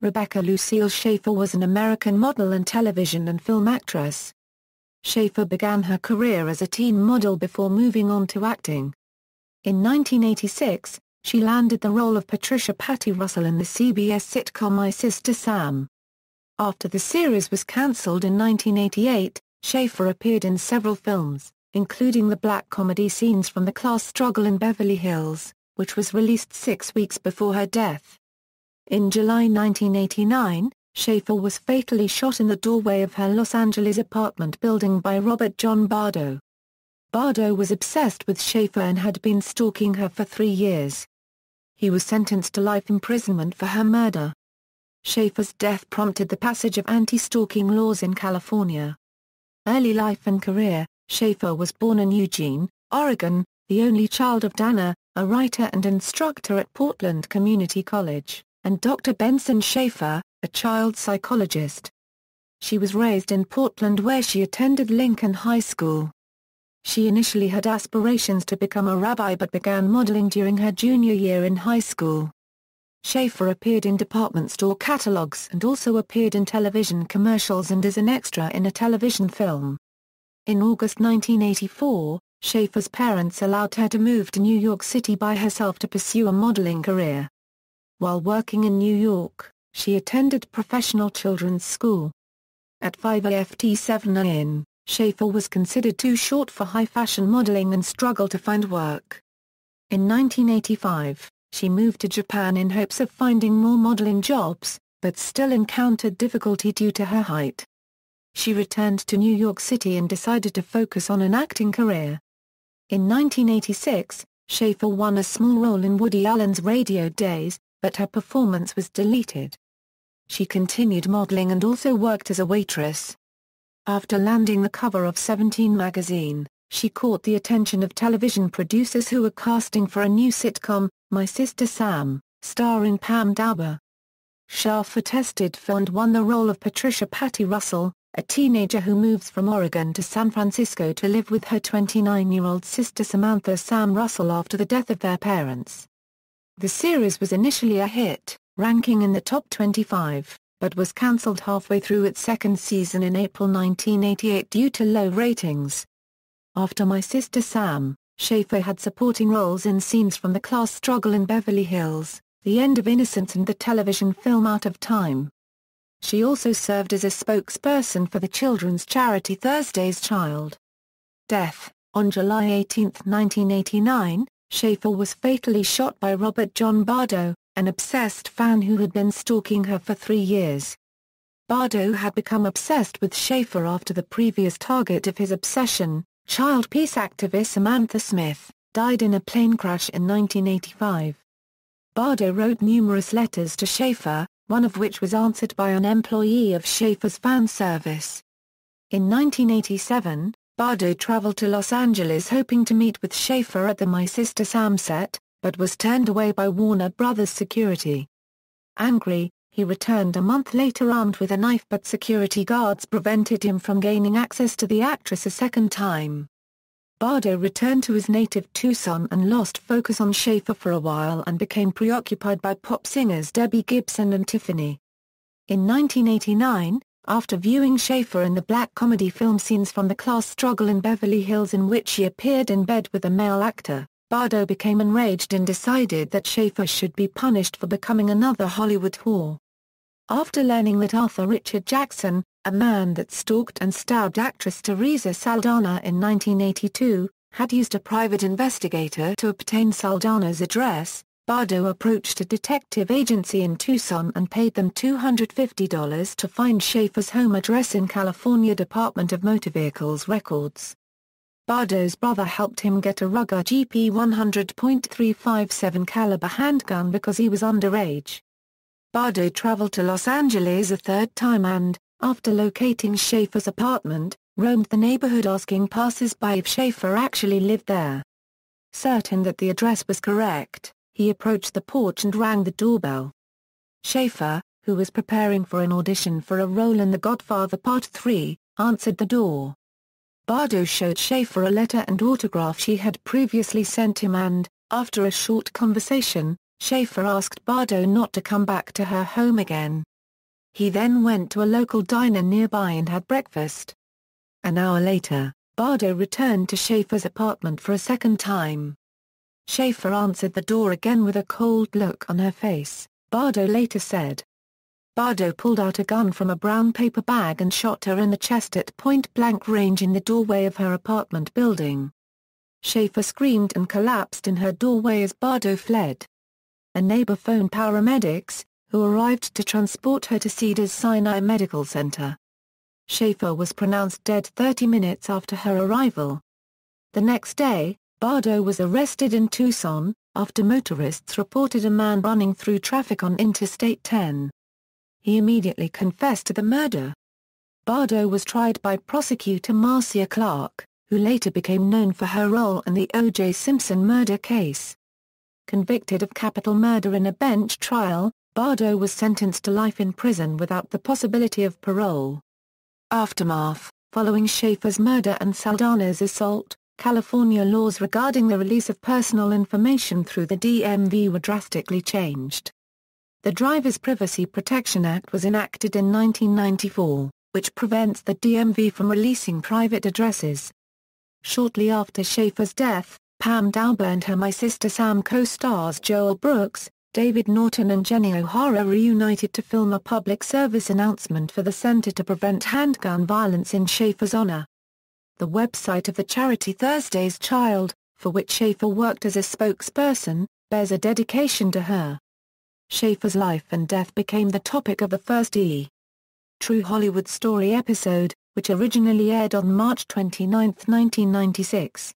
Rebecca Lucile Schaeffer was an American model and television and film actress. Schaeffer began her career as a teen model before moving on to acting. In 1986, she landed the role of Patricia Patty Russell in the CBS sitcom My Sister Sam. After the series was cancelled in 1988, Schaeffer appeared in several films, including the black comedy Scenes from the Class Struggle in Beverly Hills, which was released 6 weeks before her death. In July 1989, Schaeffer was fatally shot in the doorway of her Los Angeles apartment building by Robert John Bardo. Bardo was obsessed with Schaeffer and had been stalking her for 3 years. He was sentenced to life imprisonment for her murder. Schaeffer's death prompted the passage of anti-stalking laws in California. Early life and career: Schaeffer was born in Eugene, Oregon, the only child of Dana, a writer and instructor at Portland Community College, and Dr. Benson Schaeffer, a child psychologist. She was raised in Portland where she attended Lincoln High School. She initially had aspirations to become a rabbi but began modeling during her junior year in high school. Schaeffer appeared in department store catalogs and also appeared in television commercials and as an extra in a television film. In August 1984, Schaeffer's parents allowed her to move to New York City by herself to pursue a modeling career. While working in New York, she attended professional children's school. At 5'7", Schaeffer was considered too short for high-fashion modeling and struggled to find work. In 1985, she moved to Japan in hopes of finding more modeling jobs, but still encountered difficulty due to her height. She returned to New York City and decided to focus on an acting career. In 1986, Schaeffer won a small role in Woody Allen's Radio Days, but her performance was deleted. She continued modeling and also worked as a waitress. After landing the cover of Seventeen magazine, she caught the attention of television producers who were casting for a new sitcom, My Sister Sam, starring Pam Dauber. Schaeffer tested for and won the role of Patricia Patty Russell, a teenager who moves from Oregon to San Francisco to live with her 29-year-old sister Samantha Sam Russell after the death of their parents. The series was initially a hit, ranking in the top 25, but was cancelled halfway through its second season in April 1988 due to low ratings. After My Sister Sam, Schaeffer had supporting roles in Scenes from the Class Struggle in Beverly Hills, The End of Innocence and the television film Out of Time. She also served as a spokesperson for the children's charity Thursday's Child. Death: on July 18, 1989, Schaeffer was fatally shot by Robert John Bardo, an obsessed fan who had been stalking her for 3 years. Bardo had become obsessed with Schaeffer after the previous target of his obsession, child peace activist Samantha Smith, died in a plane crash in 1985. Bardo wrote numerous letters to Schaeffer, one of which was answered by an employee of Schaeffer's fan service. In 1987, Bardo traveled to Los Angeles hoping to meet with Schaeffer at the My Sister Sam set, but was turned away by Warner Brothers security. Angry, he returned a month later armed with a knife, but security guards prevented him from gaining access to the actress a second time. Bardo returned to his native Tucson and lost focus on Schaeffer for a while and became preoccupied by pop singers Debbie Gibson and Tiffany. In 1989, after viewing Schaeffer in the black comedy film Scenes from the Class Struggle in Beverly Hills in which she appeared in bed with a male actor, Bardo became enraged and decided that Schaeffer should be punished for becoming another Hollywood whore. After learning that Arthur Richard Jackson, a man that stalked and stabbed actress Teresa Saldana in 1982, had used a private investigator to obtain Saldana's address, Bardo approached a detective agency in Tucson and paid them $250 to find Schaeffer's home address in California Department of Motor Vehicles records. Bardo's brother helped him get a Ruger GP 100.357 caliber handgun because he was underage. Bardo traveled to Los Angeles a third time and, after locating Schaeffer's apartment, roamed the neighborhood asking passers-by if Schaeffer actually lived there. Certain that the address was correct, he approached the porch and rang the doorbell. Schaeffer, who was preparing for an audition for a role in The Godfather Part 3, answered the door. Bardo showed Schaeffer a letter and autograph she had previously sent him and, after a short conversation, Schaeffer asked Bardo not to come back to her home again. He then went to a local diner nearby and had breakfast. An hour later, Bardo returned to Schaeffer's apartment for a second time. Schaeffer answered the door again with a cold look on her face, Bardo later said. Bardo pulled out a gun from a brown paper bag and shot her in the chest at point-blank range in the doorway of her apartment building. Schaeffer screamed and collapsed in her doorway as Bardo fled. A neighbor phoned paramedics, who arrived to transport her to Cedars-Sinai Medical Center. Schaeffer was pronounced dead 30 minutes after her arrival. The next day, Bardo was arrested in Tucson, after motorists reported a man running through traffic on Interstate 10. He immediately confessed to the murder. Bardo was tried by prosecutor Marcia Clark, who later became known for her role in the O.J. Simpson murder case. Convicted of capital murder in a bench trial, Bardo was sentenced to life in prison without the possibility of parole. Aftermath: following Schaeffer's murder and Saldana's assault, California laws regarding the release of personal information through the DMV were drastically changed. The Driver's Privacy Protection Act was enacted in 1994, which prevents the DMV from releasing private addresses. Shortly after Schaeffer's death, Pam Dauber and her My Sister Sam co-stars Joel Brooks, David Norton and Jenny O'Hara reunited to film a public service announcement for the Center to Prevent Handgun Violence in Schaeffer's honor. The website of the charity Thursday's Child, for which Schaeffer worked as a spokesperson, bears a dedication to her. Schaeffer's life and death became the topic of the first E! True Hollywood Story episode, which originally aired on March 29, 1996.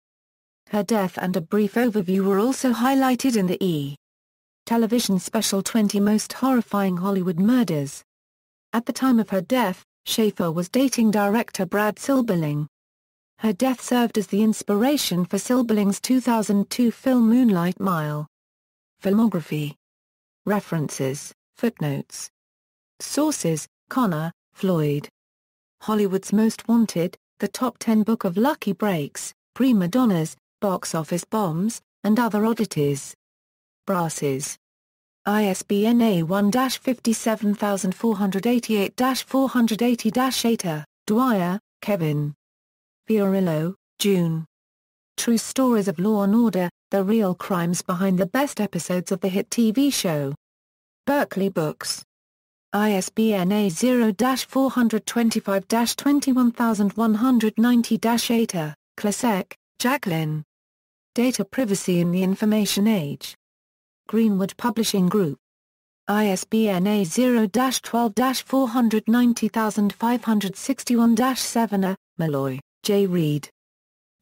Her death and a brief overview were also highlighted in the E! television special 20 Most Horrifying Hollywood Murders. At the time of her death, Schaeffer was dating director Brad Silberling. Her death served as the inspiration for Silberling's 2002 film Moonlight Mile. Filmography. References, footnotes. Sources: Connor, Floyd. Hollywood's Most Wanted, The Top 10 Book of Lucky Breaks, Prima Donnas, Box Office Bombs, and Other Oddities. Brasses. ISBN A1-57488-480-8, Dwyer, Kevin. Fiorillo, June. True Stories of Law and Order, The Real Crimes Behind the Best Episodes of the Hit TV Show. Berkeley Books. ISBN A0-425-21190-8, Klasek, Jacqueline. Data Privacy in the Information Age. Greenwood Publishing Group. ISBN A0-12-490561-7, Malloy, J. Reid.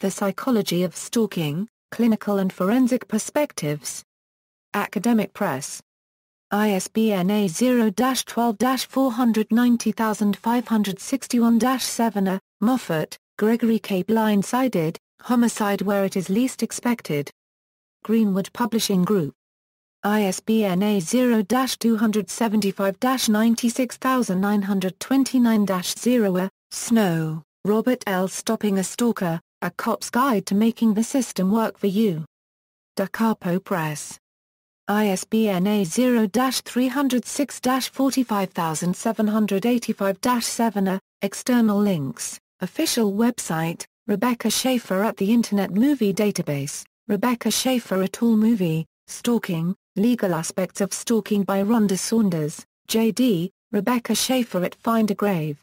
The Psychology of Stalking, Clinical and Forensic Perspectives. Academic Press. ISBN A0-12-490561-7, Moffat, Gregory K. Blindsided, Homicide Where It Is Least Expected. Greenwood Publishing Group. ISBN A0-275-96929-0, Snow, Robert L. Stopping a Stalker, A Cop's Guide to Making the System Work for You. Da Capo Press. ISBN A0-306-45785-7, External links, Official website, Rebecca Schaeffer at the Internet Movie Database, Rebecca Schaeffer et al. Movie, Stalking, Legal Aspects of Stalking by Rhonda Saunders, J.D., Rebecca Schaeffer at Find a Grave.